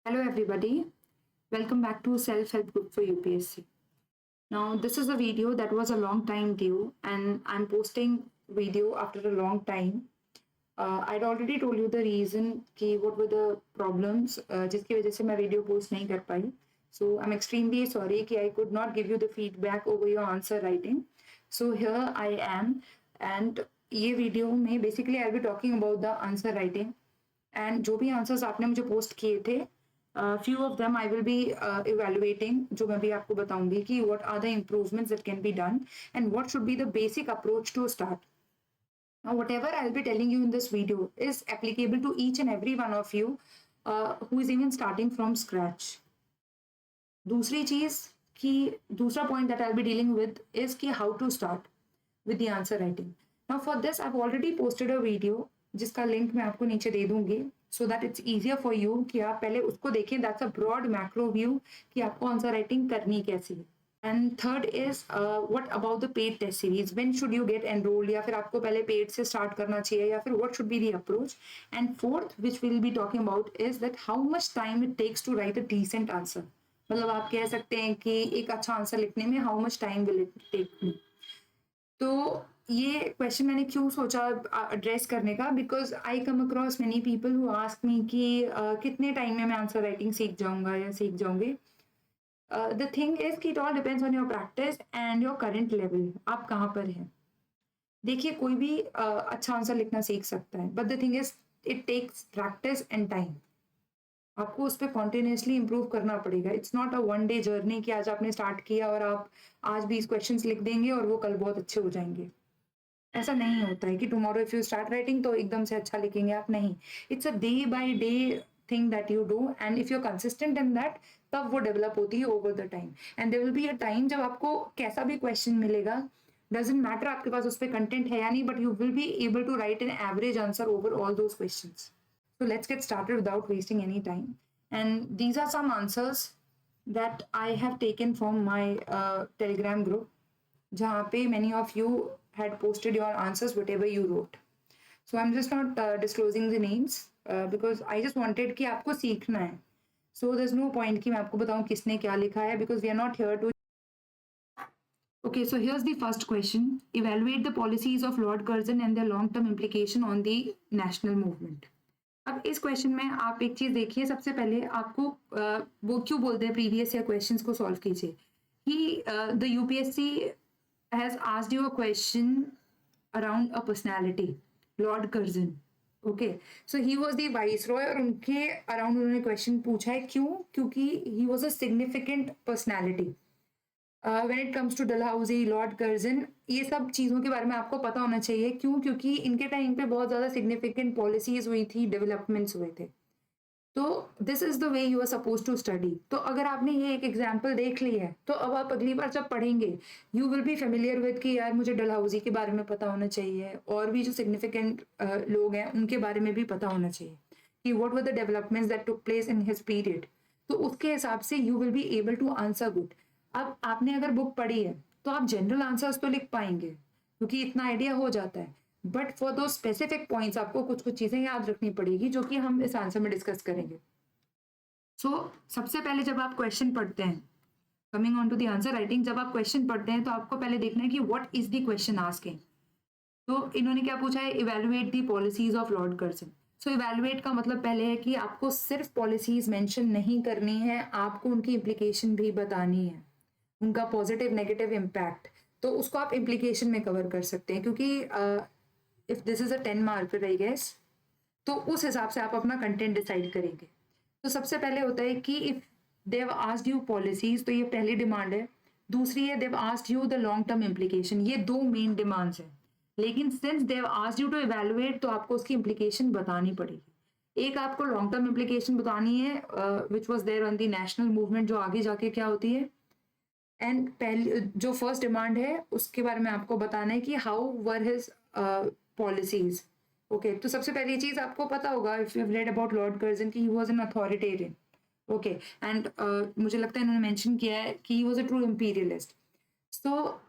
Hello everybody, welcome back to Self-Help Group for UPSC. Now this is a video that was a long time due and I'm posting video after a long time. I'd already told you the reason कि what were the problems जिसकी वजह से मैं video post नहीं कर पाई. So I'm extremely sorry कि I could not give you the feedback over your answer writing. So here I am and ये video में basically I'll be talking about the answer writing and जो भी answers आपने मुझे post किए थे few of them I will be evaluating जो मैं भी आपको बताऊंगी कि what are the improvements that can be done and what should be the basic approach to start. Now, whatever I'll be telling you in this video is applicable to each and every one of you who is even starting from scratch. दूसरी चीज कि दूसरा point that I'll be dealing with is कि how to start with the answer writing. Now for this I've already posted a video जिसका link मैं आपको नीचे दे दूंगी so that it's easier for you कि आप पहले उसको देखें. That's a broad macro view कि आपको आंसर राइटिंग करनी कैसी है. And third is what about the paid test series, when should you get enrolled, या फिर आपको पहले पेड से स्टार्ट करना चाहिए, या फिर what should be the approach. And fourth which will be talking about is that how much time it takes to write a decent answer. मतलब आप कह सकते हैं कि एक अच्छा आंसर लिखने में how much time will it take me. तो ये क्वेश्चन मैंने क्यों सोचा एड्रेस करने का, because I come across many people who ask me कि कितने टाइम में मैं आंसर राइटिंग सीख जाऊंगा या सीख जाऊंगी. द थिंग इज कि it all depends on your practice and your current level. आप कहाँ पर हैं. देखिए कोई भी अच्छा आंसर लिखना सीख सकता है, but the thing is it takes practice and time. आपको उस पर कॉन्टिन्यूसली इंप्रूव करना पड़ेगा. It's not a one day journey कि आज आपने स्टार्ट किया और आप आज 20 क्वेश्चन लिख देंगे और वो कल बहुत अच्छे हो जाएंगे. ऐसा नहीं होता है कि tomorrow if you start writing तो एकदम से अच्छा लिखेंगे आप. नहीं, it's a day by day thing that you do and if you are consistent in that तब वो डेवलप होती है over the time. And there will be a time जब आपको कैसा भी क्वेश्चन मिलेगा, डजंट मैटर आपके पास उस पर कंटेंट है या नहीं, but you will be able to write an average answer over all those questions. So let's get started without wasting any time. And these are some answers that I have taken from my Telegram group, जहाँ पे many of you had posted your answers, whatever you wrote. So I'm just not disclosing the names because I just wanted कि आपको सीखना है. So there's no point कि मैं आपको बताऊँ किसने क्या लिखा है, because we are not here to. Okay, so here's the first question. Evaluate the policies of Lord Curzon and their long-term implication on the national movement. अब इस क्वेश्चन में आप एक चीज देखिए. सबसे पहले आपको वो क्यों बोलते हैं प्रीवियस ईयर क्वेश्चंस को सॉल्व कीजिए. He the UPSC has asked you a question around a personality, Lord Curzon. Okay, so he was the viceroy और उनके अराउंड उन्होंने क्वेश्चन पूछा है. क्यों? क्योंकि he was a significant personality. When it comes to Dalhousie, Lord Curzon, ये सब चीज़ों के बारे में आपको पता होना चाहिए. क्यों? क्योंकि इनके टाइम पे बहुत ज़्यादा सिग्निफिकेंट पॉलिसीज हुई थी, डेवलपमेंट्स हुए थे. तो this is the way you are suppose to study. तो अगर आपने ये एक एग्जाम्पल देख ली है तो अब आप अगली बार जब पढ़ेंगे you will be familiar with कि यार मुझे डलहौजी के बारे में पता होना चाहिए, और भी जो सिग्निफिकेंट लोग हैं उनके बारे में भी पता होना चाहिए कि what were the developments that took place in his period. तो उसके हिसाब से you will be able to answer good. अब आपने अगर बुक पढ़ी है तो आप जनरल आंसर्स तो लिख पाएंगे क्योंकि इतना आइडिया हो जाता है, बट फॉर दो स्पेसिफिक पॉइंट्स आपको कुछ कुछ चीजें याद रखनी पड़ेगी जो कि हम इस आंसर में डिस्कस करेंगे. सबसे पहले जब आप क्वेश्चन पढ़ते हैं, coming on to the answer writing, जब आप क्वेश्चन पढ़ते हैं तो आपको पहले देखना है कि what is the question asking. तो इन्होंने क्या पूछा है, evaluate the policies of Lord Curzon. So evaluate का मतलब पहले है कि आपको सिर्फ पॉलिसीज मेंशन नहीं करनी है, आपको उनकी इम्प्लीकेशन भी बतानी है, उनका पॉजिटिव नेगेटिव इम्पैक्ट. तो उसको आप इम्प्लीकेशन में कवर कर सकते हैं क्योंकि if this is a 10 marker I guess, तो उस हिसाब से आप अपना कंटेंट डिसाइड करेंगे. तो सबसे पहले होता है कि if they asked you policies, तो ये पहली डिमांड है. दूसरी है they asked you the long term implication. ये दो मेन डिमांड्स हैं, लेकिन since they asked you to evaluate तो आपको उसकी इम्प्लीकेशन बतानी पड़ेगी. एक आपको लॉन्ग टर्म इम्प्लीकेशन बतानी है which was there on the national movement, जो आगे जाके क्या होती है. एंड पहली जो फर्स्ट डिमांड है उसके बारे में आपको बताना है कि how were his policies. Okay, तो सबसे पहली चीज आपको पता होगा if you read about Lord Curzon कि he was an authoritarian. Okay, and मुझे लगता है इन्होंने मेंशन किया है कि he was a true imperialist. So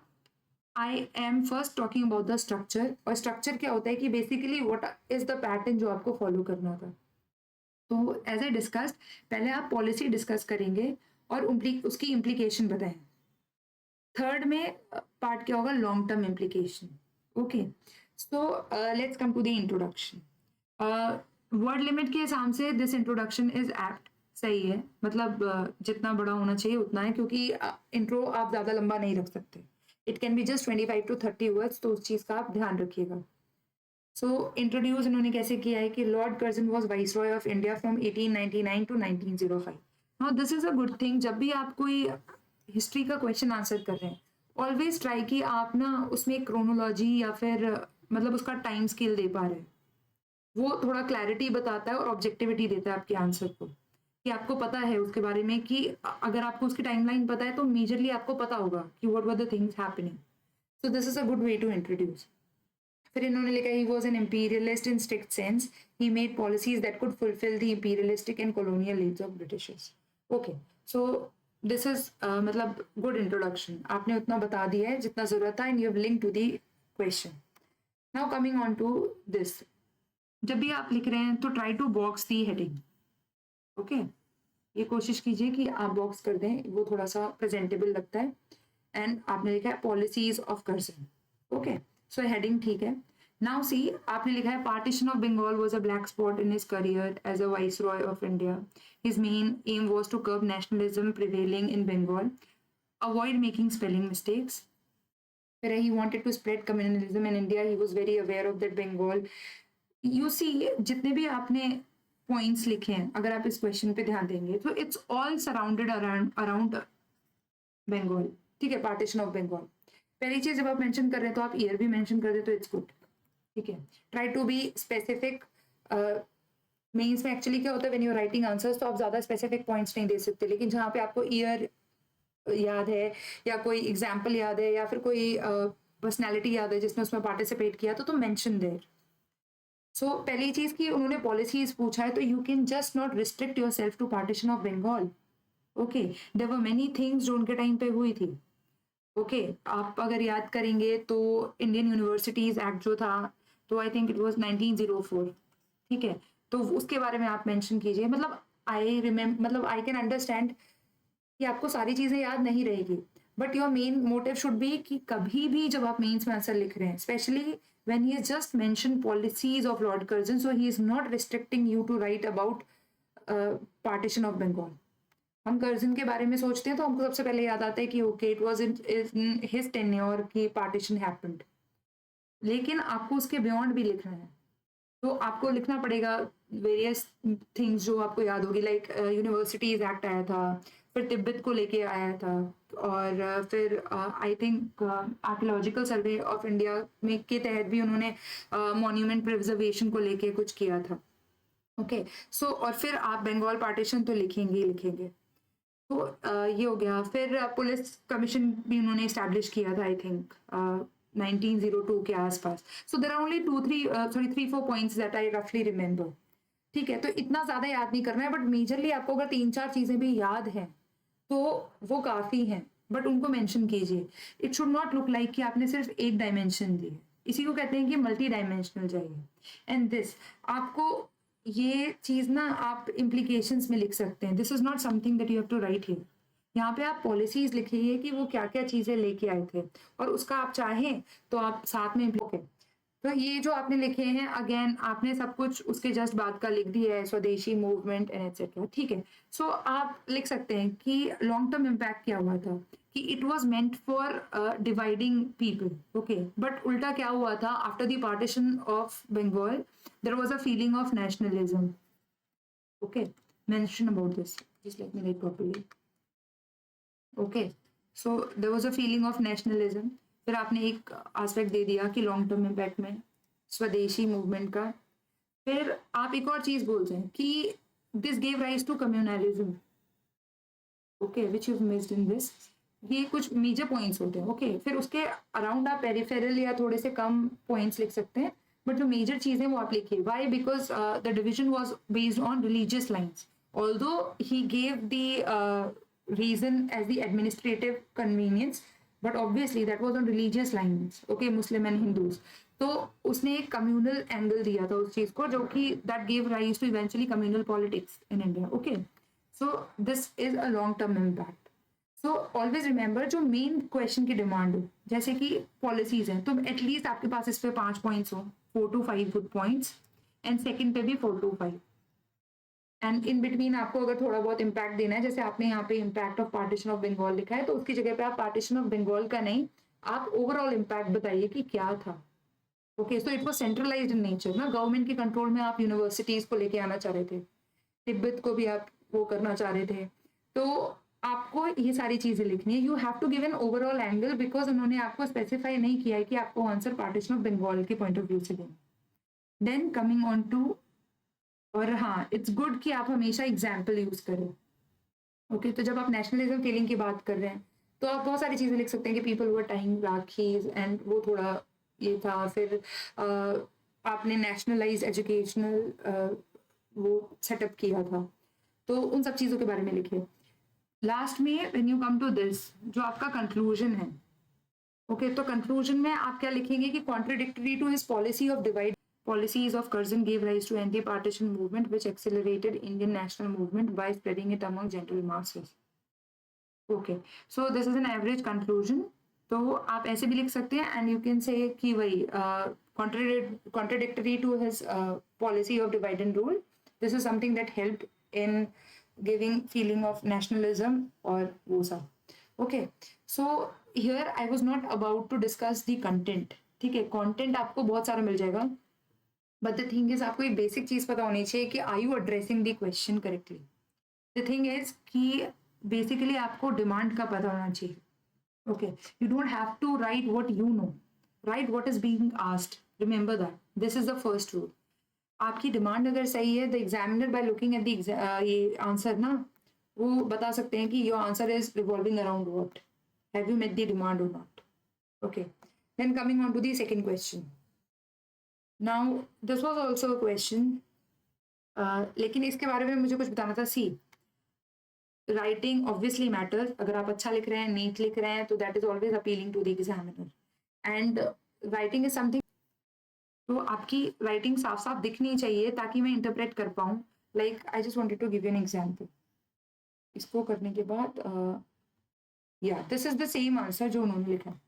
I am first talking about the structure. और स्ट्रक्चर क्या होता है कि basically what is the pattern जो आपको फॉलो करना होता है. तो एज आई डिस्कस्ड, पहले आप पॉलिसी डिस्कस करेंगे और उसकी इम्प्लीकेशन बताएं। थर्ड में पार्ट क्या होगा, long term implication. Okay, so let's come to the introduction. Word limit के हिसाब से दिस इंट्रोडक्शन इज एप्ट, सही है, मतलब जितना बड़ा होना चाहिए उतना है, क्योंकि इंट्रो आप ज़्यादा लंबा नहीं रख सकते। It can be just 25 to 30 words, तो उस चीज़ का आप ध्यान रखिएगा। सो इंट्रोड्यूस इन्होंने कैसे किया है कि Lord Curzon was vice Roy of India from 1899 to 1905। Now this is a good thing, जब भी आप कोई हिस्ट्री का क्वेश्चन आंसर कर रहे हैं, ऑलवेज ट्राई कि आप ना उसमें क्रोनोलॉजी या फिर मतलब उसका टाइम स्केल दे पा रहे हैं। वो थोड़ा क्लैरिटी बताता है और ऑब्जेक्टिविटी देता है आपके आंसर को, कि आपको पता है उसके बारे में, कि अगर आपको उसकी टाइमलाइन पता है तो मेजरली आपको पता होगा कि what were the things happening. So this is a good way to introduce. फिर इन्होंने लिखा he was an imperialist in strict sense, he made policies that could fulfil the imperialistic and colonial needs of Britishers. Okay, so this is मतलब good introduction, आपने उतना बता दिया है जितना जरूरत था, and you have link to the question. Now coming on to this, जब भी आप लिख रहे हैं तो try to box the heading. Okay, ये कोशिश कीजिए कि आप बॉक्स कर दें, वो थोड़ा सा प्रेजेंटेबल लगता है। एंड आपने लिखा है policies of Curzon. Okay, so heading ठीक है। नाउ सी, आपने लिखा है partition of Bengal was a black spot in his career as a viceroy of India. His main aim was to curb nationalism prevailing in Bengal, avoid making spelling mistakes. फिर he wanted to spread communalism in India, he was very aware of that Bengal. You see, जितने भी आपने points लिखे हैं, अगर आप इस question पे ध्यान देंगे तो it's all surrounded around Bengal. ठीक है, पार्टीशन ऑफ बंगाल। पहली चीज, जब आप मेंशन कर रहे हैं तो आप ईयर भी मेंशन कर दे तो इट्स गुड। ठीक है, try to be specific. Means में एक्चुअली क्या होता है, व्हेन यू राइटिंग आंसर्स तो आप ज्यादा स्पेसिफिक पॉइंट्स नहीं दे सकते, लेकिन जहाँ पे आपको ईयर याद है या कोई एग्जाम्पल याद है या फिर कोई पर्सनैलिटी याद है जिसने उसमें पार्टिसिपेट किया, तो मेंशन देयर। सो पहली चीज की उन्होंने पॉलिसीज पूछा है, तो you can just not restrict yourself to partition of Bengal. Okay, there were many things जो उनके टाइम पे हुई थी। ओके, आप अगर याद करेंगे तो इंडियन यूनिवर्सिटीज एक्ट जो था, तो आई थिंक इट वाज 1904। ठीक है, तो उसके बारे में आप मेंशन कीजिए। मतलब आई कैन अंडरस्टैंड कि आपको सारी चीजें याद नहीं रहेगी, but your main motive should be कि कभी भी जब आप मेंस में आंसर लिख रहे हैं, specially when he has just mentioned policies of Lord Curzon, so he is not restricting you to write about partition of Bengal. हम कर्जन के बारे में सोचते हैं तो हमको सबसे पहले याद आता है कि okay, it was in his tenure की पार्टीशन हैपेंड, लेकिन आपको उसके बियॉन्ड भी लिखना है, तो आपको लिखना पड़ेगा वेरियस थिंग्स जो आपको याद होगी, लाइक यूनिवर्सिटीज एक्ट आया था, फिर तिब्बत को लेके आया था, और फिर I think archaeological survey of India में के तहत भी उन्होंने मॉन्यूमेंट प्रिजर्वेशन को लेके कुछ किया था। ओके, सो और फिर आप बंगाल पार्टीशन तो लिखेंगे ही लिखेंगे। तो ये हो गया। फिर पुलिस कमीशन भी उन्होंने इस्टेब्लिश किया था, आई थिंक 1902 के आसपास। So there are only 3-4 points that I रफली रिमेंबर। ठीक है, तो इतना ज्यादा याद नहीं करना है, बट मेजरली आपको अगर 3-4 चीजें भी याद हैं तो वो काफी हैं, बट उनको मेंशन कीजिए। It should not look like कि आपने सिर्फ एक डायमेंशन दी है, इसी को कहते हैं कि मल्टी डायमेंशनल चाहिए। एंड दिस आपको ये चीज ना आप इम्प्लीकेशंस में लिख सकते हैं, this is not something that you have to write here. यहाँ पे आप पॉलिसीज लिखिए कि वो क्या क्या चीजें लेके आए थे, और उसका आप चाहें तो आप साथ में तो ये जो आपने लिखे हैं, अगेन आपने सब कुछ उसके जस्ट बाद का लिख दिया है, स्वदेशी मूवमेंट एंड एटसेट्रा। ठीक है, सो आप लिख सकते हैं कि लॉन्ग टर्म इम्पैक्ट क्या हुआ था, कि it was meant for dividing people. Okay, but उल्टा क्या हुआ था, after the partition of Bengal there was a feeling of nationalism. Okay, mention about this, just let me write properly. Okay, so there was a feeling of nationalism. फिर आपने एक aspect दे दिया कि long term impact में स्वदेशी movement का। फिर आप एक और चीज बोलते हैं कि this gave rise to communalism. Okay, which you missed in this. ये कुछ मेजर पॉइंट्स होते हैं। ओके, फिर उसके अराउंड आप पेरिफेरल या थोड़े से कम पॉइंट्स लिख सकते हैं, बट जो मेजर चीजें वो आप लिखिए। Why? Because the division was based on religious lines, although he gave the reason as the administrative convenience, but obviously that was on religious lines. Okay, Muslim and Hindus. तो उसने एक communal angle दिया था उस चीज को, जो कि that give rise to eventually communal politics in India. Okay, so this is a long term impact. So always remember, जो मेन क्वेश्चन की डिमांड हो, जैसे कि पॉलिसीज हैं, तो एटलीस्ट आपके पास इस पे 5 पॉइंट्स हो, 4 to 5 good points, and second पे भी 4 to 5. एंड इन बिटवीन आपको अगर थोड़ा बहुत इम्पैक्ट देना है, जैसे आपने यहाँ पे impact of partition of Bengal लिखा है, तो उसकी जगह पे आप पार्टीशन ऑफ बंगाल का नहीं, आप ओवरऑल इम्पैक्ट बताइए कि क्या था. Okay, so it was centralised in nature ना, गवर्नमेंट के कंट्रोल में आप यूनिवर्सिटीज को लेके आना चाह रहे थे, तिब्बत को भी आप वो करना चाह रहे थे. तो आपको ये सारी चीजें लिखनी है. You have to give an overall angle, because उन्होंने आपको स्पेसिफाई नहीं किया है कि आपको आंसर पार्टीशन ऑफ बंगाल के पॉइंट ऑफ व्यू से देना. देन कमिंग ऑन टू, और हाँ, इट्स गुड कि आप हमेशा एग्जाम्पल यूज करें. ओके, तो जब आप नेशनलिज्म फीलिंग की बात कर रहे हैं, तो आप बहुत सारी चीजें लिख सकते हैं कि people were tying rakhis, and वो थोड़ा ये था. फिर आपने नेशनलाइज एजुकेशनल वो सेटअप किया था, तो उन सब चीज़ों के बारे में लिखिए. लास्ट में when you come to this, जो आपका कंक्लूजन है, ओके, तो कंक्लूजन में आप क्या लिखेंगे कि contradictory to his policy of divide, policies of Curzon gave rise to anti-partition movement which accelerated Indian national movement by spreading it among general masses. Okay, so this is an average conclusion. तो आप ऐसे भी लिख सकते हैं, and you can say कि वही contradictory to his policy of divide and rule. This is something that helped in giving feeling of nationalism और वो सब. Okay, so here I was not about to discuss the content. ठीक है, content आपको बहुत सारा मिल जाएगा, बट द थिंग इज आपको एक बेसिक चीज पता होनी चाहिए कि are you addressing the question correctly. The thing is कि बेसिकली आपको डिमांड का पता होना चाहिए. Okay, you don't have to write what you know, write what is being asked. Remember that this is the first rule. आपकी demand अगर सही है, the examiner by looking at the ये आंसर ना, वो बता सकते हैं कि your answer is revolving around what, have you met the demand और not. Okay, then coming on to the second question. Now this was also a question, लेकिन इसके बारे में मुझे कुछ बताना था. सी, राइटिंग ऑब्वियसली मैटर. अगर आप अच्छा लिख रहे हैं, नीट लिख रहे हैं, तो that is always appealing to the examiner. And writing is something, तो आपकी राइटिंग साफ साफ दिखनी चाहिए ताकि मैं इंटरप्रेट कर पाऊँ. Like I just wanted to give you an example. इसको करने के बाद या this is the same answer जो उन्होंने लिखा.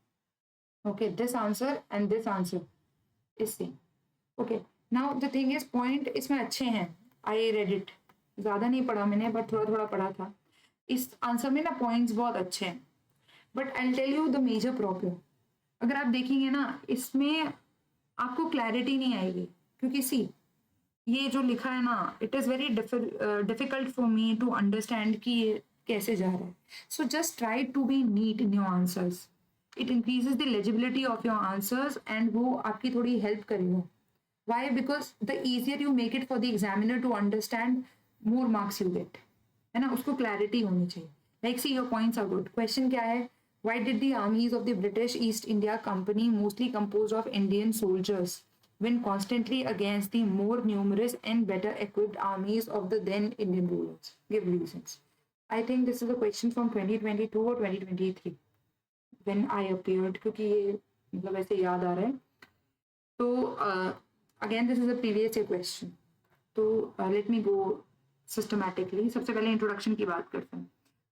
Okay, this answer and this answer is same. Okay, now the thing is point इसमें अच्छे हैं. आई रेड इट, ज़्यादा नहीं पढ़ा मैंने, बट थोड़ा थोड़ा पढ़ा था. इस आंसर में ना पॉइंट्स बहुत अच्छे हैं, but I tell you the major problem. अगर आप देखेंगे ना, इसमें आपको क्लैरिटी नहीं आएगी, क्योंकि सी, ये जो लिखा है ना, it is very difficult for me to understand कि ये कैसे जा रहा है. So just try to be neat in your answers. It increases the legibility of your answers, and वो आपकी थोड़ी हेल्प करेगा. Why? Because the easier you make it for the examiner to understand, more marks you get. है ना, उसको clarity होनी चाहिए. Like see, your points are good. Question क्या है? Why did the armies of the British East India Company, mostly composed of Indian soldiers, win constantly against the more numerous and better equipped armies of the then Indian rulers? Give reasons. I think this is a question from 2022 or 2023 when I appeared, क्योंकि ये मतलब ऐसे याद आ रहा है. तो again this is a previous year question. तो let me गो systematically. सबसे पहले इंट्रोडक्शन की बात करते हैं.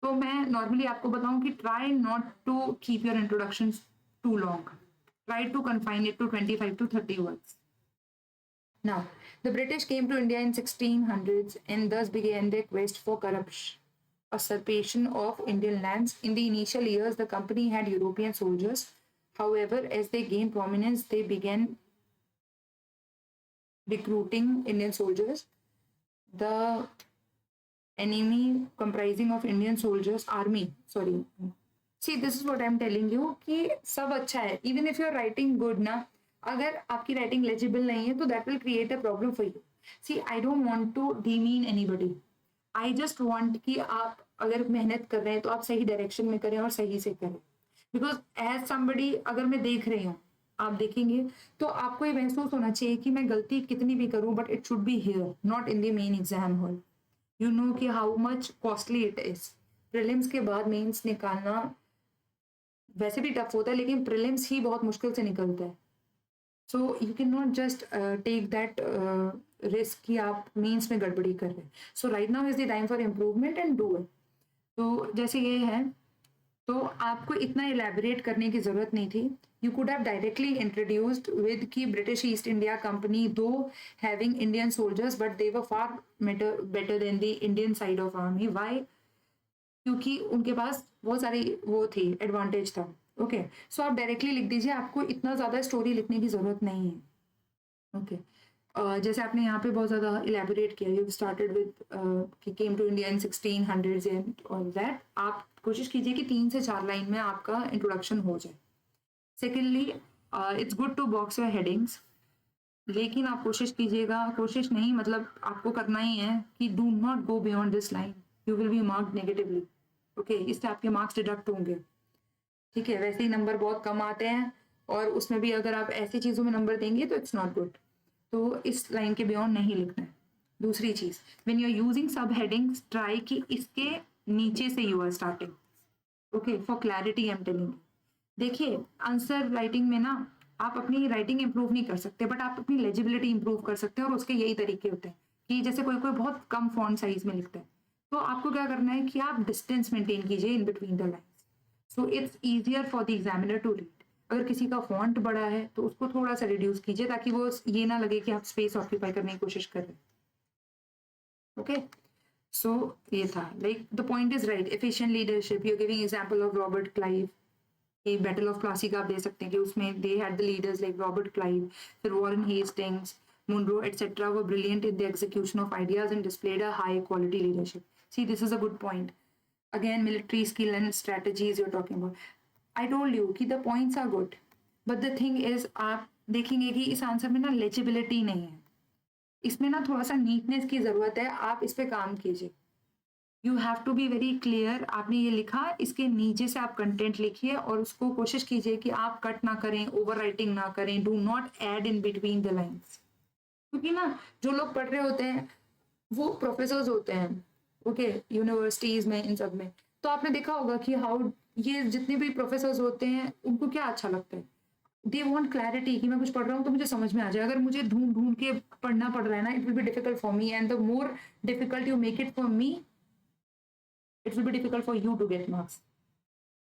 तो मैं नॉर्मली आपको बताऊं कि try not to keep your introduction too long. Try to confine it to 25 to 30 words. Now, the British came to India in 1600s and thus began their quest for usurpation of Indian lands. In the initial years, the company had European soldiers. However, as they gained prominence, they began recruiting Indian soldiers. The enemy comprising of Indian soldiers, army, sorry. See, this is what I'm telling you कि सब अच्छा है. Even if you're writing good ना, अगर आपकी writing legible नहीं है, तो that will create a problem for you. See, I don't want to demean anybody. I just want कि आप अगर मेहनत कर रहे हैं, तो आप सही डायरेक्शन में करें और सही से करें. Because as somebody, अगर मैं देख रही हूँ, आप देखेंगे, तो आपको ये महसूस होना चाहिए कि मैं गलती कितनी भी करूं, but it should be here, not in the main exam hall. You know कि how much costly it is. Prelims के बाद मेंस निकालना वैसे भी टफ होता है, लेकिन प्रीलिम्स ही बहुत मुश्किल से निकलता है. So you can not just take that risk कि आप मीन्स में गड़बड़ी कर रहे हैं. So right now is the time for improvement and do it. तो जैसे ये है, तो आपको इतना इलेबोरेट करने की जरूरत नहीं थी. You could have directly introduced with कि British East India Company though having Indian soldiers but they were far better than the Indian side of army. Why? क्योंकि उनके पास बहुत सारी वो थी, एडवांटेज था. ओके, सो आप डायरेक्टली लिख दीजिए, आपको इतना ज़्यादा स्टोरी लिखने की ज़रूरत नहीं है. ओके, जैसे आपने यहाँ पे बहुत ज़्यादा इलेबोरेट किया, यू स्टार्टेड विद कि came to India in 1600s and all that. आप कोशिश कीजिए कि 3 से 4 लाइन में आपका इंट्रोडक्शन हो जाए. Secondly, it's good to box your headings, लेकिन आप कोशिश कीजिएगा, कोशिश नहीं मतलब आपको करना ही है कि do not go beyond this line, you will B marked negatively. Okay, इससे आपके मार्क्स डिडक्ट होंगे. ठीक है, वैसे ही नंबर बहुत कम आते हैं और उसमें भी अगर आप ऐसी चीज़ों में नंबर देंगे तो इट्स नॉट गुड. तो इस लाइन के बियॉन्ड नहीं लिखना है. दूसरी चीज़, when you are using sub headings, try कि इसके नीचे से you are starting. Okay, for clarity I am telling. देखिए, आंसर राइटिंग में ना आप अपनी राइटिंग इंप्रूव नहीं कर सकते, बट आप अपनी लेजिबिलिटी इंप्रूव कर सकते हैं. और उसके यही तरीके होते हैं कि जैसे कोई कोई बहुत कम फॉन्ट साइज में लिखता है, तो आपको क्या करना है कि आप डिस्टेंस मेंटेन कीजिए in between the lines, so it's easier for the examiner to read. अगर किसी का फॉन्ट बड़ा है तो उसको थोड़ा सा रिड्यूस कीजिए ताकि वो ये ना लगे कि आप स्पेस ऑक्यूपाई करने की कोशिश कर रहे हैं. ओके, सो ये था, like the point is right. Efficient leadership, you giving example of Robert Clive. एक बैटल ऑफ प्लासी का आप दे सकते हैं कि उसमें they had the leaders like Robert Clive, फिर Warren Hastings, Munro etcetera were brilliant in the execution of ideas and displayed a high quality leadership. See, this is a good point. Again, military skill and strategies you're talking about. I told you कि the points are good, but the thing is आप देखेंगे कि इस answer में ना legibility नहीं है, इसमें ना थोड़ा सा नीटनेस की जरूरत है. आप इस पे काम कीजिए. You have to be very clear. आपने ये लिखा, इसके नीचे से आप कंटेंट लिखिए और उसको कोशिश कीजिए कि आप कट ना करें, ओवर राइटिंग ना करें. Do not add in between the lines, क्योंकि ना जो लोग पढ़ रहे होते हैं वो प्रोफेसर्स होते हैं. ओके, यूनिवर्सिटीज में, इन सब में. तो आपने देखा होगा कि हाउ ये जितने भी प्रोफेसर्स होते हैं उनको क्या अच्छा लगता है, दे वांट क्लैरिटी कि मैं कुछ पढ़ रहा हूँ तो मुझे समझ में आ जाए. अगर मुझे ढूंढ ढूंढ के पढ़ना पड़ रहा है ना, it will be difficult for me, and the more difficult you make it for me, it will be difficult for you to get marks.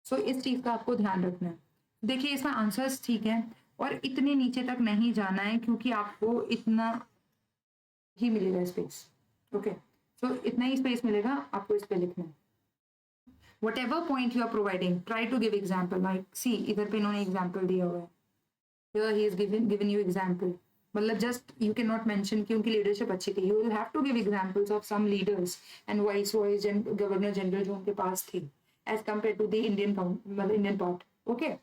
So इस चीज का आपको ध्यान रखना है. देखिए, इसमें आंसर्स ठीक है और इतने नीचे तक नहीं जाना है क्योंकि आपको इतना ही मिलेगा स्पेस. ओके, सो इतना ही स्पेस मिलेगा, आपको इस पे लिखना है. whatever point you are providing, try to give example. Like see, इधर पे इन्होंने example दिया हुआ है, here he is given you example. मतलब just you cannot mention कि उनकी leadership अच्छी थी. You will have to give examples of some leaders and viceroys and governor general जो उनके पास थी as compared to the मतलब Indian part. Okay,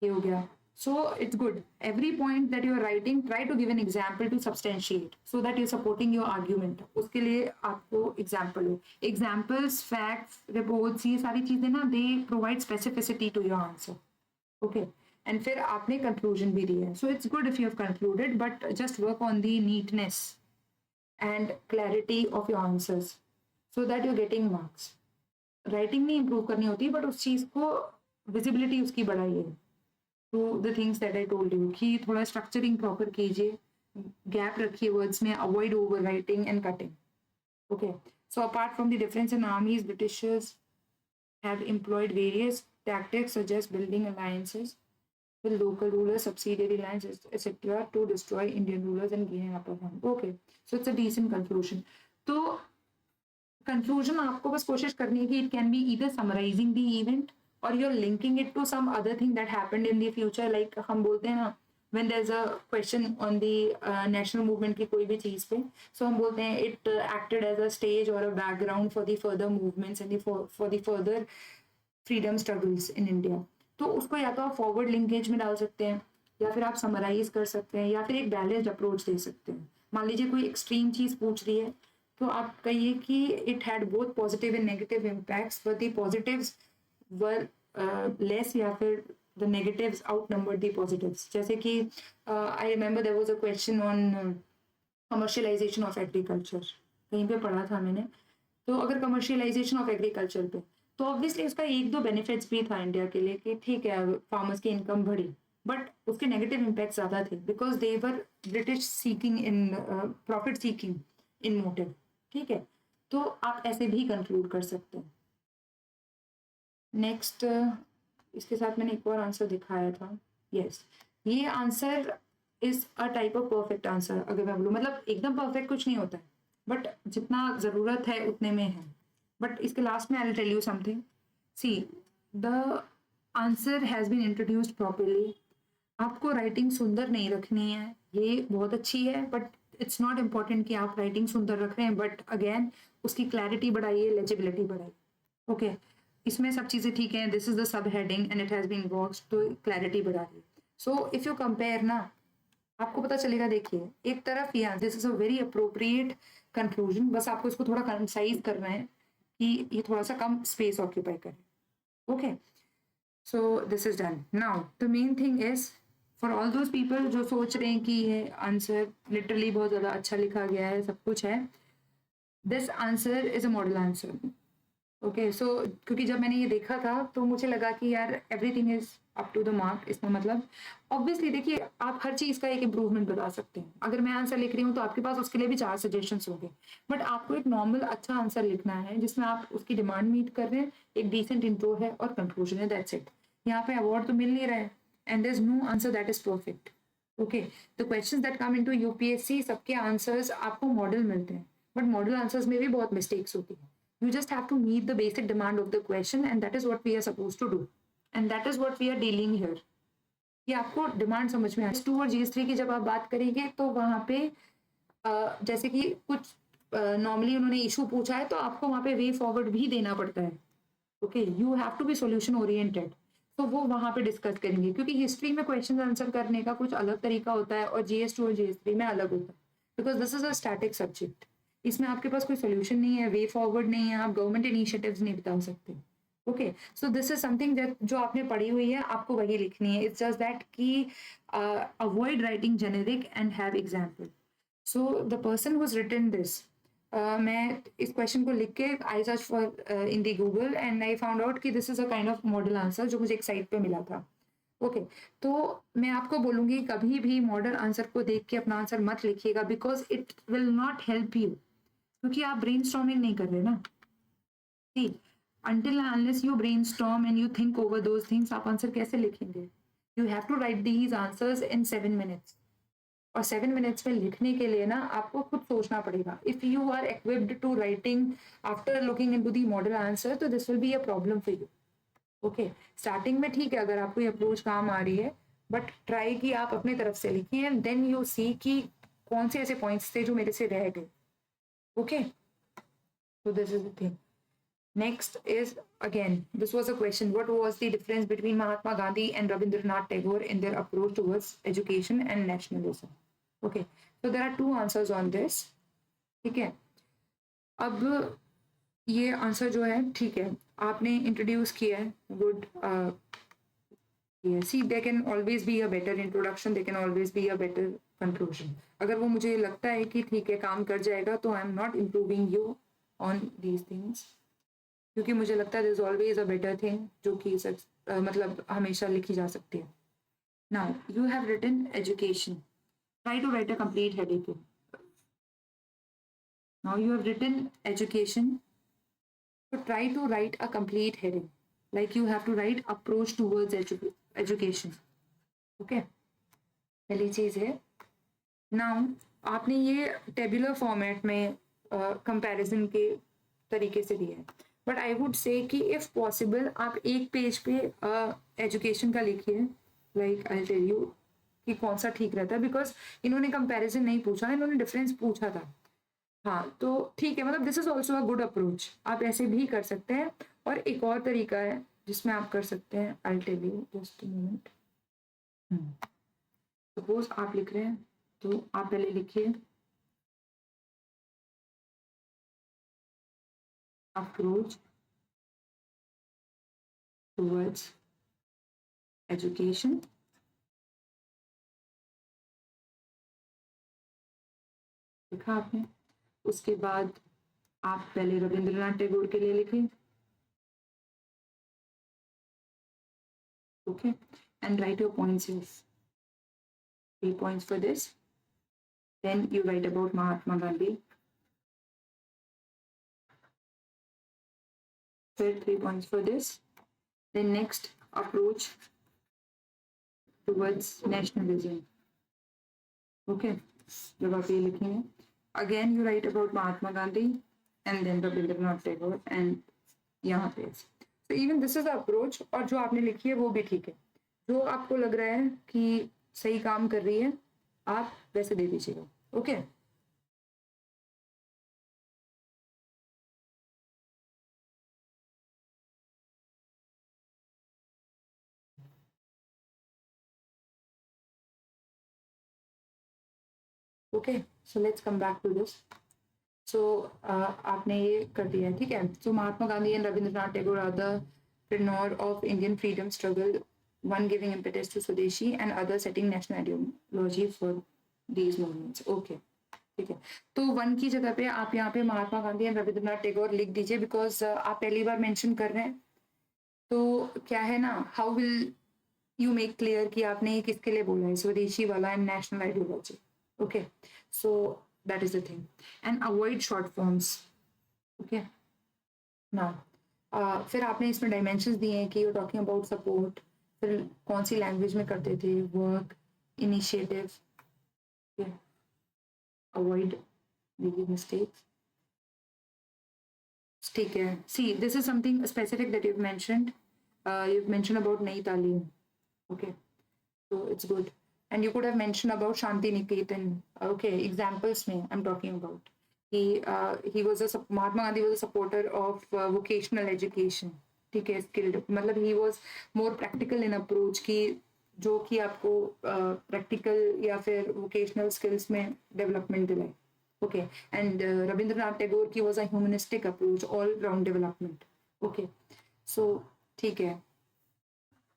ये हो गया. So it's good. Every point that you are writing, try to give an example to substantiate, so that you're supporting your argument. उसके लिए आपको example हो. Examples, facts, reports, ये सारी चीजें ना, they provide specificity to your answer. Okay. And फिर आपने conclusion भी दी है. So it's good if you have concluded, but just work on the neatness and clarity of your answers, so that you're getting marks. Writing नहीं improve करनी होती, but उस चीज को visibility उसकी बढ़ाइए. तो the things that I told you कि थोड़ा स्ट्रक्चरिंग प्रॉपर कीजिए, गैप रखिए वर्ड्स में, avoid over writing and cutting. Okay, so apart from the difference in आर्मीज, Britishers have employed various tactics such as building alliances with local rulers, subsidiary lands, etc. to destroy Indian rulers and gain an upper hand. Okay, so it's a decent conclusion. तो conclusion आपको बस कोशिश करनी है कि it can be either summarizing the event or you're linking it to some other thing that happened in the future. Like हम बोलते हैं ना, when there's a question on the national movement की कोई भी चीज़ पे, so हम बोलते हैं it acted as a stage or a background for the further movements and for the further freedom struggles in India. तो उसको या तो आप फॉरवर्ड लिंकेज में डाल सकते हैं, या फिर आप समराइज कर सकते हैं, या फिर एक बैलेंस्ड अप्रोच दे सकते हैं. मान लीजिए कोई एक्सट्रीम चीज़ पूछ रही है, तो आप कहिए कि it had both positive and negative impacts, but the positives were less, या फिर the negatives outnumbered the positives. जैसे कि I remember there was a question on commercialization of agriculture, कहीं पे पढ़ा था मैंने. तो अगर commercialization of agriculture पे, तो ऑब्वियसली उसका एक दो बेनिफिट्स भी था इंडिया के लिए कि ठीक है, फार्मर्स की इनकम बढ़ी, बट उसके नेगेटिव इम्पैक्ट ज़्यादा थे because they were British seeking in profit seeking in motive. ठीक है, तो आप ऐसे भी कंक्लूड कर सकते हैं। नेक्स्ट, इसके साथ मैंने एक और आंसर दिखाया था। यस, ये answer is a type of perfect answer. अगर मैं बोलूँ, मतलब एकदम परफेक्ट कुछ नहीं होता है, बट जितना ज़रूरत है उतने में है। बट इसके लास्ट में I will tell you something. See, the answer has been introduced properly. आपको राइटिंग सुंदर नहीं रखनी है, ये बहुत अच्छी है, बट इट्स नॉट इम्पॉर्टेंट कि आप राइटिंग सुंदर रख रहे हैं, बट अगेन उसकी क्लैरिटी बढ़ाइए, लेजिबिलिटी बढ़ाइए। ओके, इसमें सब चीज़ें ठीक हैं। This is the sub heading and it has been box, तो क्लैरिटी बढ़ा दी। सो इफ़ यू कंपेयर ना, आपको पता चलेगा। देखिए, एक तरफ या this is a very appropriate conclusion, बस आपको इसको थोड़ा कंसाइज करना है कि ये थोड़ा सा कम स्पेस ऑक्यूपाई करे। Okay, so this is done. Now the main thing is for all those people जो सोच रहे हैं कि ये आंसर लिटरली बहुत ज़्यादा अच्छा लिखा गया है, सब कुछ है, this answer is a model answer. Okay, so क्योंकि जब मैंने ये देखा था तो मुझे लगा कि यार everything is up to the mark. इसका मतलब ऑब्वियसली देखिए, आप हर चीज़ का एक इम्प्रूवमेंट बता सकते हैं। अगर मैं आंसर लिख रही हूँ तो आपके पास उसके लिए भी 4 सजेशंस होंगे, बट आपको एक नॉर्मल अच्छा आंसर लिखना है जिसमें आप उसकी डिमांड मीट कर रहे हैं, एक डिसेंट इंट्रो है और कंक्लूजन है, दैट्स इट। यहाँ पे अवार्ड तो मिल नहीं रहा है, and there is no answer that is perfect. Okay, the questions that come into UPSC, सबके आंसर्स आपको मॉडल मिलते हैं, बट मॉडल आंसर्स में भी बहुत मिस्टेक्स होती है। You just have to meet the basic demand of the question, and that is what we are supposed to do, and that is what we are dealing here। कि आपको demand समझ में आए। GS2 और GS3 की जब आप बात करेंगे तो वहाँ पे जैसे कि कुछ नॉर्मली उन्होंने इशू पूछा है तो आपको वहाँ पे वे फॉरवर्ड भी देना पड़ता है। Okay, you have to be solution oriented. तो वो वहाँ पे डिस्कस करेंगे, क्योंकि हिस्ट्री में क्वेश्चन आंसर करने का कुछ अलग तरीका होता है और GS2 और GS3 में अलग होता है, because this is a static subject. इसमें आपके पास कोई सोल्यूशन नहीं है, वे फॉरवर्ड नहीं है, आप गवर्नमेंट इनिशिएटिव्स नहीं बता सकते। Okay, so this is something जो आपने पढ़ी हुई है आपको वही लिखनी है। इट्स जस्ट दैट कि avoid writing generic and have example. So the person who's written this, मैं इस क्वेश्चन को लिख के I search for in the Google and I found out कि this is a kind of model answer जो मुझे एक साइट पे मिला था। ओके, तो मैं आपको बोलूंगी कभी भी मॉडल आंसर को देख के अपना आंसर मत लिखिएगा, because it will not help you, क्योंकि आप ब्रेन स्टॉर्मिंग नहीं कर रहे ना। सी, until and unless you brainstorm and you think over those things, आप आंसर कैसे लिखेंगे? You have to write these answers in 7 minutes, और 7 मिनट्स में लिखने के लिए ना आपको खुद सोचना पड़ेगा। If you are equipped to writing after looking into the model answer, तो this will be a problem for you. Okay, starting में ठीक है अगर आपको ये अप्रोच काम आ रही है, बट ट्राई कि आप अपने तरफ से लिखें एंड देन यू सी कि कौन से ऐसे पॉइंट्स थे जो मेरे से रह गए। Okay, so this is the thing. Next is, again, this was a question: what was the difference between Mahatma Gandhi and Rabindranath Tagore in their approach towards education and nationalism? Okay, so there are two answers on this। ठीक है, अब ये answer जो है, ठीक है, आपने introduce किया है, good. See, there can always be a better introduction, there can always be a better conclusion. अगर वो मुझे लगता है कि ठीक है काम कर जाएगा, तो I am not improving you on these things, क्योंकि मुझे लगता है this always a better thing जो कि मतलब हमेशा लिखी जा सकती है। Now you have written education, try to write a complete heading. Now you have written education, so try to write a complete heading, like you have to write approach towards education। okay, पहली चीज है। Now आपने ये tabular format में comparison के तरीके से दिया है, बट आई वुड से कि इफ पॉसिबल आप एक पेज पे एजुकेशन का लिखिए। लाइक आई टेल यू कि कौन सा ठीक रहता है, बिकॉज इन्होंने कंपैरिजन नहीं पूछा, इन्होंने डिफरेंस पूछा था। हाँ, तो ठीक है, मतलब this is also a good approach, आप ऐसे भी कर सकते हैं। और एक और तरीका है जिसमें आप कर सकते हैं, I tell you, just a moment. Suppose आप लिख रहे हैं तो आप पहले लिखिए अप्रोच टुवर्ड्स एजुकेशन। लिखा आपने, उसके बाद आप पहले रविंद्रनाथ टैगोर के लिए लिखें। Okay, and write your points here. 3 points for this. Then you write about Mahatma Gandhi. Then 3 points for this. Then next, approach towards nationalism. Okay, जब आप ये लिखेंगे, again you write about Mahatma Gandhi and then Rabindranath Tagore and यहाँ पे. So even this is the approach. और जो आपने लिखी है वो भी ठीक है. जो आपको लग रहा है कि सही काम कर रही है आप वैसे दे दीजिएगा. Okay okay so let's come back to this. So आपने ये कर दिया है, ठीक है. So Mahatma Gandhi and Rabindranath Tagore are the pioneer of Indian freedom struggle, one giving impetus to Swadeshi and other setting national ideology for these movements. Okay, ठीक है. तो वन की जगह पे आप यहाँ पे महात्मा गांधी एंड रविंद्रनाथ टैगोर लिख दीजिए, बिकॉज आप पहली बार मेंशन कर रहे हैं. तो क्या है ना, how will you make clear कि आपने ये किसके लिए बोला है, स्वदेशी वाला and national ideology. Okay, so that is the thing. And avoid short forms. Okay, now फिर आपने इसमें डायमेंशंस दिए हैं कि यू टॉकिंग अबाउट सपोर्ट, फिर कौन सी लैंग्वेज में करते थे, work, initiative. Avoid these mistakes. ठीक है. See, this is something specific that you've mentioned. You've mentioned about Nayi Talim. Okay, so it's good. And you could have mentioned about Shanti Niketan. Okay, examples में I'm talking about. He was Mahatma Gandhi was a supporter of vocational education. ठीक है, skilled. मतलब he was more practical in approach कि जो कि आपको practical या फिर vocational skills में development दिलाए. Okay, and Rabindranath Tagore की was a humanistic approach, all round development. Okay, so ठीक है.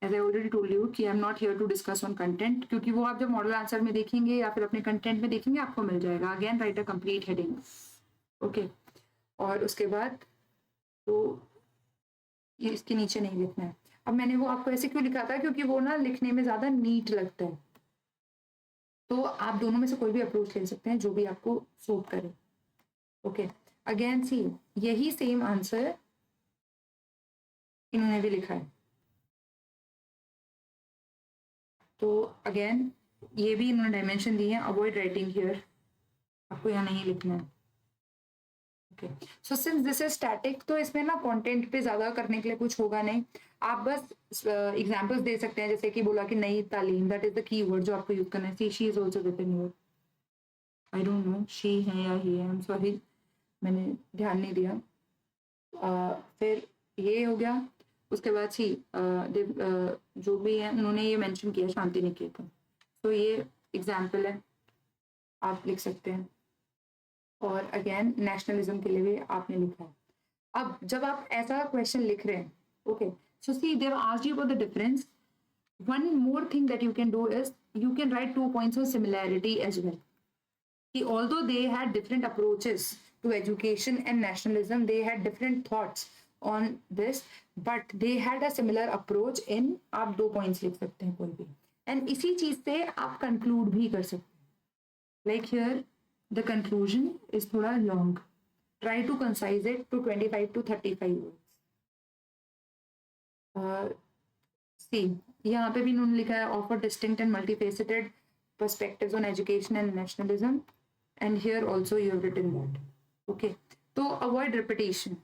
As I already told you कि I'm not here to discuss on content, क्योंकि वो आप जब मॉडल आंसर में देखेंगे या फिर अपने कंटेंट में देखेंगे आपको मिल जाएगा. Again right a complete heading. Okay, और उसके बाद तो ये इसके नीचे नहीं लिखना है. अब मैंने वो आपको ऐसे क्यों लिखा था, क्योंकि वो ना लिखने में ज़्यादा नीट लगता है. तो आप दोनों में से कोई भी अप्रोच ले सकते हैं जो भी आपको सूट करे. ओके, अगेन सी यही सेम आंसर इन्होंने भी लिखा है. तो अगेन ये भी इन्होंने डायमेंशन दी है. अवॉइड राइटिंग हियर, आपको यहाँ नहीं लिखना है. Okay, so since this is static तो इसमें ना कंटेंट पे ज्यादा करने के लिए कुछ होगा नहीं. आप बस एग्जांपल्स दे सकते हैं, जैसे कि बोला कि नई तालीम, दैट इज द कीवर्ड जो आपको यूज करना है. See she is also written here. I don't know she है या ही है, आई एम सॉरी, मैंने ध्यान नहीं दिया. फिर ये हो गया. उसके बाद सी जो भी है उन्होंने ये मेंशन किया शांति निकेतन. तो ये एग्जाम्पल है, आप लिख सकते हैं. और अगेन नेशनलिज्म के लिए भी आपने लिखा है. अब जब आप ऐसा क्वेश्चन लिख रहे हैं, okay, so see they asked you about the difference. One more thing that you can do is you can write 2 points of similarity as well. Although they had different approaches to education and nationalism, they had different thoughts on this, but they had a similar approach in. आप 2 points लिख सकते हैं कोई भी, and इसी चीज से आप conclude भी कर सकते हैं. Like here, the conclusion is थोड़ा long. Try to concise it to 25 to 35 words. See, यहाँ पे भी इन्होंने लिखा है offer distinct and multifaceted perspectives on education and nationalism. And here also you have written that. Okay, तो avoid repetition.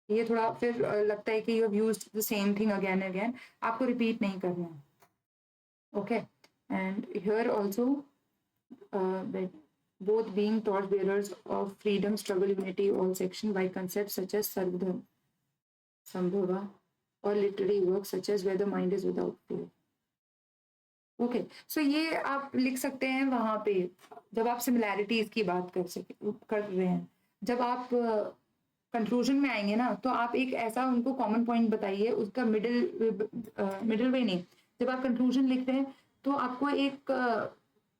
ये थोड़ा फिर लगता है कि you have used the same thing again and again. आपको repeat नहीं करना है. Okay, and here also that both being torch bearers of freedom, struggle, unity, all section by concepts such as Sarvadharma, Sambhava, or literary works such as Where the Mind is Without Fear. Okay, so ये आप लिख सकते हैं वहां पे जब आप similarities की बात कर रहे हैं. जब आप कंक्लूजन में आएंगे ना, तो आप एक ऐसा उनको कॉमन पॉइंट बताइए, उसका मिडिल वे नहीं. जब आप कंक्लूजन लिख रहे हैं तो आपको एक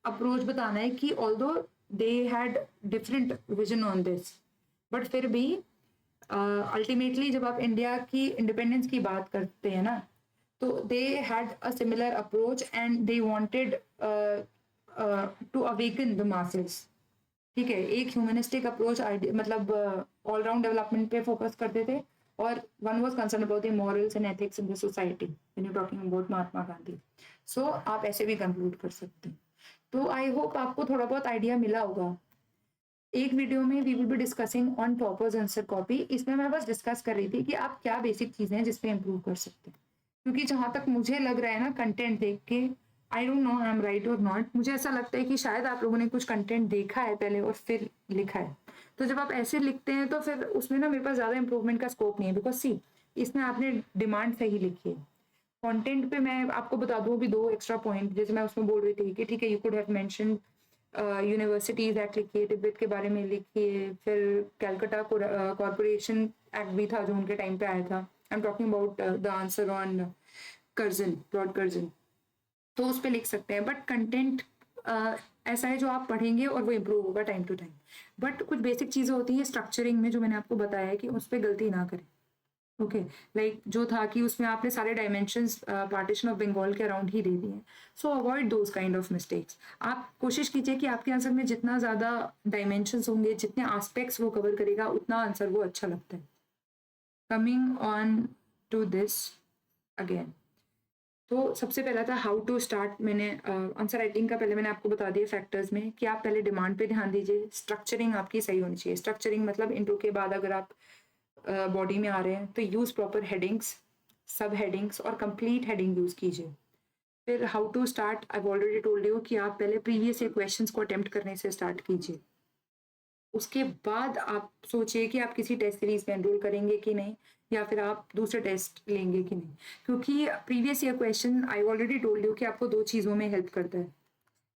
अप्रोच बताना है कि although they had different vision on this, but फिर भी अल्टीमेटली जब आप इंडिया की इंडिपेंडेंस की बात करते हैं ना, तो they had a similar approach and they wanted to awaken the masses. ठीक है, एक ह्यूमनिस्टिक अप्रोच मतलब ऑलराउंड डेवलपमेंट पे फोकस करते थे, और one was concern about the morals and ethics in the society when you talking about Mahatma Gandhi. So आप ऐसे भी कंक्लूड कर सकते हैं। तो आई होप आपको थोड़ा बहुत आइडिया मिला होगा। एक वीडियो में we will be discussing on toppers answer copy. इसमें मैं बस डिस्कस कर रही थी कि आप क्या बेसिक चीजें हैं जिसपे इंप्रूव कर सकते हैं, क्योंकि जहां तक मुझे लग रहा है ना कंटेंट देख के, आई don't no I M right और नॉट, मुझे ऐसा लगता है कि शायद आप लोगों ने कुछ कंटेंट देखा है पहले और फिर लिखा है। तो जब आप ऐसे लिखते हैं तो फिर उसमें ना मेरे पास ज्यादा इंप्रूवमेंट का स्कोप नहीं है, बिकॉज सी इसमें आपने डिमांड सही लिखी है। कंटेंट पे मैं आपको बता दूं अभी दो एक्स्ट्रा पॉइंट, जैसे मैं उसमें बोल रही थी कि ठीक है you could have mention universities act लिखिए, तिब्बत के बारे में लिखिए, फिर कैलकाटा कॉरपोरेशन एक्ट भी था जो उनके टाइम पे आया था। I am talking about the answer on Curzon, Lord Curzon. तो उस पर लिख सकते हैं, बट कंटेंट ऐसा है जो आप पढ़ेंगे और वो इम्प्रूव होगा टाइम टू टाइम। बट कुछ बेसिक चीज़ें होती हैं स्ट्रक्चरिंग में जो मैंने आपको बताया है कि उस पर गलती ना करें। ओके, लाइक जो था कि उसमें आपने सारे डायमेंशंस पार्टीशन ऑफ बंगाल के अराउंड ही दे दिए हैं। सो avoid those kind of mistakes. आप कोशिश कीजिए कि आपके आंसर में जितना ज़्यादा डायमेंशंस होंगे, जितने आस्पेक्ट्स वो कवर करेगा, उतना आंसर वो अच्छा लगता है। Coming on to this again, तो सबसे पहला था हाउ टू स्टार्ट। मैंने आंसर राइटिंग का पहले मैंने आपको बता दिया फैक्टर्स में कि आप पहले डिमांड पे ध्यान दीजिए। स्ट्रक्चरिंग आपकी सही होनी चाहिए। स्ट्रक्चरिंग मतलब इंट्रो के बाद अगर आप बॉडी में आ रहे हैं तो use proper headings, sub headings और कंप्लीट हेडिंग यूज कीजिए। फिर how to start, I already told you कि आप पहले प्रीवियस ईयर क्वेश्चंस को अटेम्प्ट करने से स्टार्ट कीजिए। उसके बाद आप सोचिए कि आप किसी टेस्ट सीरीज में एनरोल करेंगे कि नहीं, या फिर आप दूसरे टेस्ट लेंगे कि नहीं, क्योंकि previous year question I already told you कि आपको दो चीज़ों में हेल्प करता है।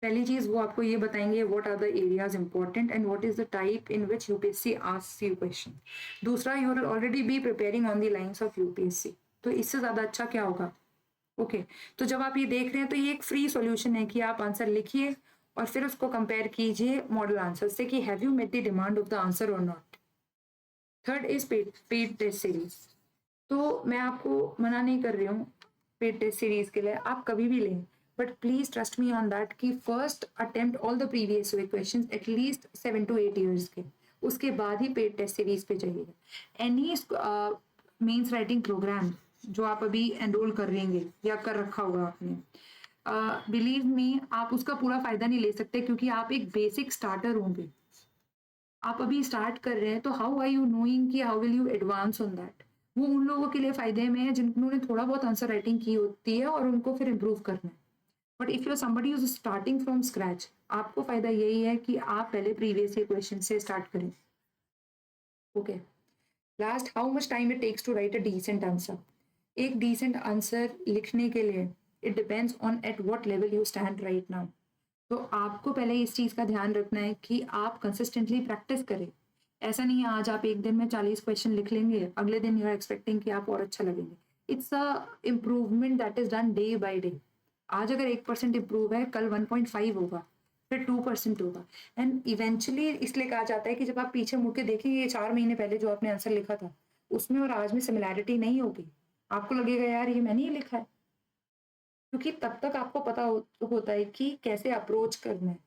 पहली चीज़ वो आपको ये बताएंगे what are the areas important and what is the type in which UPSC asks you question. दूसरा, you are already be preparing on the lines of UPSC. तो इससे ज़्यादा अच्छा क्या होगा। ओके, तो जब आप ये देख रहे हैं तो ये एक फ्री सॉल्यूशन है कि आप आंसर लिखिए और फिर उसको कंपेयर कीजिए मॉडल आंसर से कि have you met the demand of the answer और not. Third is paid test series. तो मैं आपको मना नहीं कर रही हूँ पेड टेस्ट सीरीज के लिए, आप कभी भी लें, but please trust me on that कि first attempt all the previous question at least 7 to 8 years के, उसके बाद ही पेड टेस्ट सीरीज पे जाइएगा। एनी मेंस राइटिंग प्रोग्राम जो आप अभी एनरोल कर रहेंगे या कर रखा होगा आपने, बिलीव मी आप उसका पूरा फायदा नहीं ले सकते, क्योंकि आप एक बेसिक स्टार्टर होंगे। आप अभी स्टार्ट कर रहे हैं तो हाउ आर यू नोइंग कि how will you advance on that. वो उन लोगों के लिए फायदे में है जिन्होंने थोड़ा बहुत आंसर राइटिंग की होती है और उनको फिर इम्प्रूव करना है। But if you are somebody is starting from scratch, आपको फायदा यही है कि आप पहले प्रीवियस ईयर क्वेश्चन से स्टार्ट करें। Okay, last, how much time it takes to write a decent answer. एक डिसेंट आंसर लिखने के लिए it depends on at what level you stand right now. तो आपको पहले इस चीज़ का ध्यान रखना है कि आप कंसिस्टेंटली प्रैक्टिस करें। ऐसा नहीं है आज आप एक दिन में 40 क्वेश्चन लिख लेंगे, अगले दिन यू आर एक्सपेक्टिंग कि आप और अच्छा लगेंगे। It's a improvement that is done day by day. आज अगर 1% इम्प्रूव है, कल 1.5 होगा, फिर 2% होगा, एंड इवेंचुअली इसलिए कहा जाता है कि जब आप पीछे मुड़ के देखेंगे 4 महीने पहले जो आपने आंसर लिखा था उसमें और आज में सिमिलैरिटी नहीं होगी, आपको लगेगा यार ये मैंने ही लिखा है, क्योंकि तब तक आपको पता होता है कि कैसे अप्रोच करना है।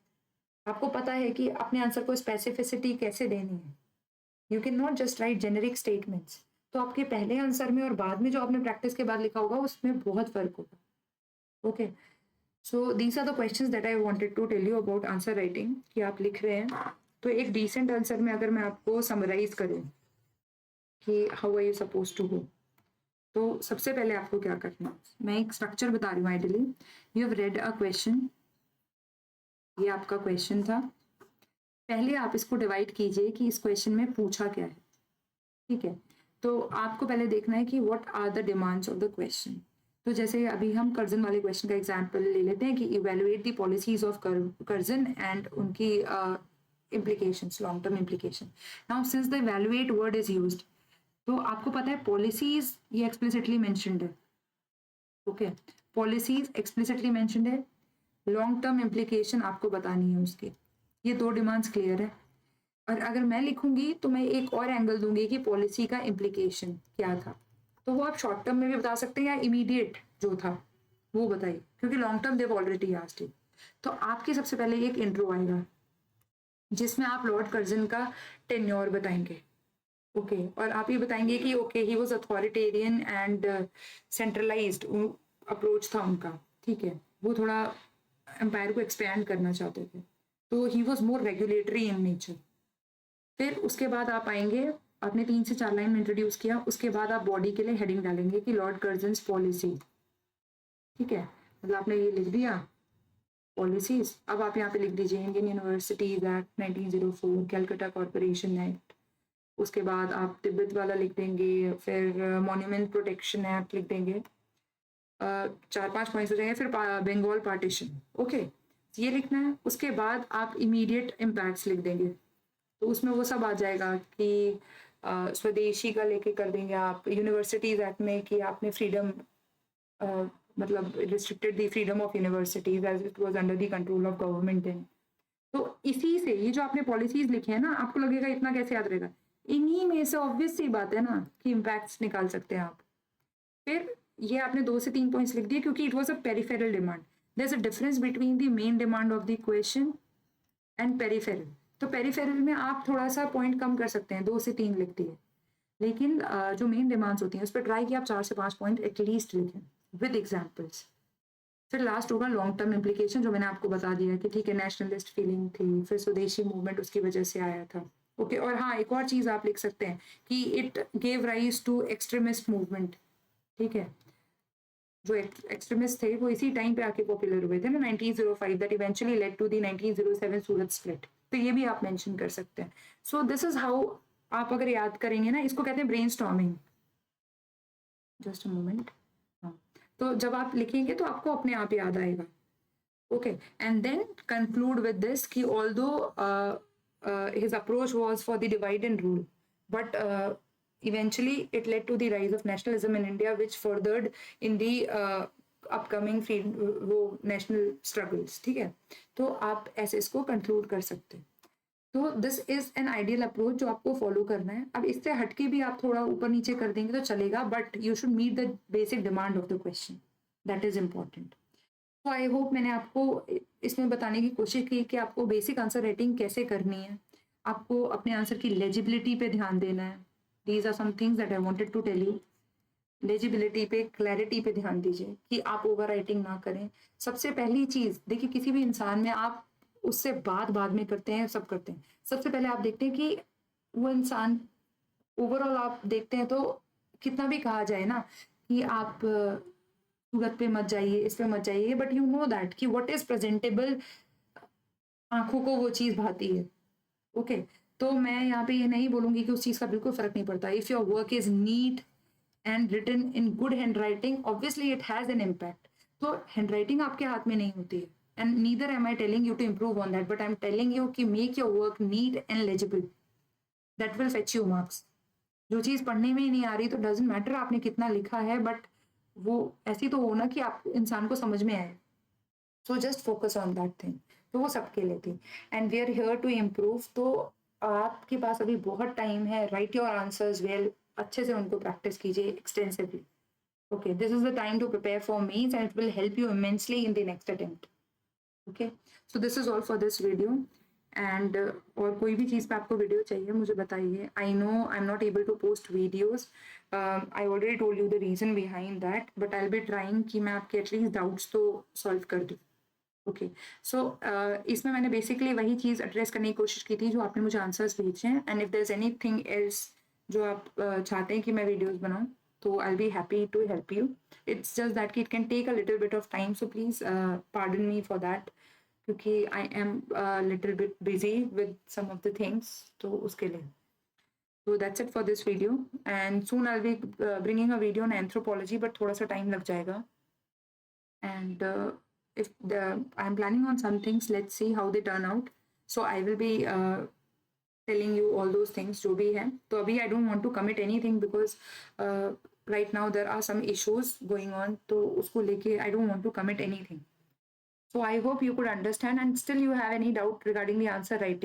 आपको पता है कि अपने आंसर को स्पेसिफिसिटी कैसे देनी है। You can not just right generic statements. तो आपके पहले आंसर में और बाद में जो आपने प्रैक्टिस के बाद लिखा होगा उसमें बहुत फर्क होगा। Okay, so these are the questions that I wanted to tell you about answer writing कि आप लिख रहे हैं। तो एक डिसेंट आंसर में अगर मैं आपको समराइज करूँ कि how are you suppose to go, तो सबसे पहले आपको क्या करना है, मैं एक स्ट्रक्चर बता रही हूँ। Ideally you have read a question, ये आपका क्वेश्चन था। पहले आप इसको डिवाइड कीजिए कि इस क्वेश्चन में पूछा क्या है। ठीक है, तो आपको पहले देखना है कि what are the demands of the question. तो जैसे अभी हम कर्जन वाले क्वेश्चन का एग्जांपल ले लेते हैं कि evaluate the policies of Curzon and उनकी implications, long term implication. Now since the evaluate word is used, तो आपको पता है पॉलिसीज ये एक्सप्लिसिटली मेंशन्ड है। ओके, पॉलिसीज एक्सप्लिसिटली मेंशन्ड है, लॉन्ग टर्म इम्प्लीकेशन आपको बतानी है उसकी। ये दो डिमांड्स क्लियर है। और अगर मैं लिखूंगी तो मैं एक और एंगल दूंगी कि पॉलिसी का इम्प्लीकेशन क्या था। तो वो आप शॉर्ट टर्म में भी बता सकते हैं या इमीडिएट जो था वो बताइए, क्योंकि long term they already asked it. तो आपके सबसे पहले एक इंट्रो आएगा जिसमें आप लॉर्ड कर्जन का टेन्योर बताएंगे। ओके, और आप ये बताएंगे कि okay he was authoritarian and centralized approach था उनका, ठीक है, वो थोड़ा एम्पायर को एक्सपैंड करना चाहते थे, तो he was more regulatory in nature. फिर उसके बाद आप आएंगे, आपने 3 से 4 लाइन में इंट्रोड्यूस किया, उसके बाद आप बॉडी के लिए हेडिंग डालेंगे कि लॉर्ड कर्जन्स पॉलिसी, ठीक है, मतलब आपने ये लिख दिया पॉलिसीज। अब आप यहाँ पे लिख दीजिए Indian universities act 1904, Calcutta corporation act, उसके बाद आप तिब्बत वाला लिख देंगे, फिर मॉन्यूमेंट प्रोटेक्शन एक्ट लिख देंगे, 4-5 पॉइंट्स हो जाएंगे, फिर बंगाल पार्टीशन। ओके, ये लिखना है। उसके बाद आप इमीडिएट इम्पैक्ट्स लिख देंगे, तो उसमें वो सब आ जाएगा कि स्वदेशी का लेके कर देंगे आप, यूनिवर्सिटीज एक्ट में कि आपने फ्रीडम मतलब restricted the freedom of universities as it was under the control of government in. तो इसी से ये जो आपने पॉलिसीज लिखे हैं ना, आपको लगेगा इतना कैसे याद रहेगा, इन्हीं में से ऑब्वियस सी बात है ना कि इम्पैक्ट्स निकाल सकते हैं आप। फिर ये आपने 2 से 3 पॉइंट्स लिख दिए क्योंकि it was a peripheral demand. There is a difference between the main demand of the question and peripheral. तो पेरिफेरल में आप थोड़ा सा पॉइंट कम कर सकते हैं, 2 से 3 लिख दिए, लेकिन जो मेन डिमांड्स होती हैं उस पर ट्राई किया आप 4 से 5 पॉइंट एटलीस्ट लिखें विद एग्जाम्पल्स। फिर लास्ट होगा लॉन्ग टर्म इम्प्लीकेशन, जो मैंने आपको बता दिया कि ठीक है नेशनलिस्ट फीलिंग थी, फिर स्वदेशी मूवमेंट उसकी वजह से आया था। ओके, और हाँ एक और चीज आप लिख सकते हैं कि it gave rise to extremist movement, ठीक है, जो एक्सट्रीमिस्ट थे वो इसी टाइम पे आके पॉपुलर हुए थे ना 1905, that eventually led to the 1907 Surat split. तो ये भी आप मेंशन कर सकते हैं। सो दिस इज हाउ आप अगर याद करेंगे ना, इसको कहते हैं ब्रेनस्टॉर्मिंग। जस्ट अ मोमेंट, तो जब आप लिखेंगे तो आपको अपने आप याद आएगा। Okay, and then conclude with this कि although his approach was for the divide and rule, but eventually it led to the rise of nationalism in India, which furthered in the upcoming वो national struggles, ठीक है। तो आप ऐसे इसको conclude कर सकते हैं। तो this is an ideal approach जो आपको फॉलो करना है। अब इससे हटके भी आप थोड़ा ऊपर नीचे कर देंगे तो चलेगा, but you should meet the basic demand of the question, that is important. तो आई होप मैंने आपको इसमें बताने की कोशिश की कि आपको बेसिक आंसर राइटिंग कैसे करनी है, आपको अपने आंसर की लेजिबिलिटी पे ध्यान देना है। These are some things that I wanted to tell you. Legibility पे, क्लैरिटी पे ध्यान दीजिए कि आप ओवर राइटिंग ना करें। सबसे पहली चीज देखिए, किसी भी इंसान में आप उससे बाद में करते हैं, सब करते हैं, सबसे पहले आप देखते हैं कि वो इंसान ओवरऑल आप देखते हैं, तो कितना भी कहा जाए ना कि आप सूरत पे मत जाइए, इस पे मत जाइए, बट यू नो दैट कि व्हाट इज प्रेजेंटेबल, आंखों को वो चीज भाती है। ओके, तो मैं यहाँ पे ये नहीं बोलूंगी कि उस चीज का बिल्कुल फर्क नहीं पड़ता। If your work is neat and written in good handwriting, obviously it has an impact. तो हैंड राइटिंग आपके हाथ में नहीं होती है, and neither am I telling you to improve on that, but I'm telling you कि make your work neat and legible, that will fetch you marks। जो चीज पढ़ने में ही नहीं आ रही तो doesn't matter आपने कितना लिखा है, but वो ऐसी तो हो ना कि आप इंसान को समझ में आए। so just focus on that thing। तो वो सबके लिए थी, and we are here to improve। तो आपके पास अभी बहुत टाइम है, write your answers well, अच्छे से उनको प्रैक्टिस कीजिए extensively। okay, this is the time to prepare for mains and it will help you immensely in the next attempt। Okay, so this is all for this video. And और कोई भी चीज़ पे आपको video चाहिए मुझे बताइए। I know I am not able to post videos, I already told you the reason behind that, but I will be trying कि मैं आपके एटलीस्ट डाउट्स तो सॉल्व कर दूँ। ओके, सो इसमें मैंने बेसिकली वही चीज़ एड्रेस करने की कोशिश की थी जो आपने मुझे आंसर्स भेजे हैं। And if there is anything else जो आप चाहते हैं कि मैं वीडियोज़ बनाऊँ, तो I'll be happy to help you। It's just that it can take a little bit of time, so please pardon me for that, क्योंकि I am a little bit busy with some of the things, तो उसके लिए। So that's it for this video, and soon I'll be bringing a video on anthropology, but थोड़ा सा time लग जाएगा। And if I'm planning on some things, let's see how they turn out। So I will be telling you all those things जो भी है। तो अभी I don't want to commit anything because right now there are some issues going on, तो उसको लेके I don't want to commit anything। So I hope you could understand, and still you have any doubt regarding the answer writing।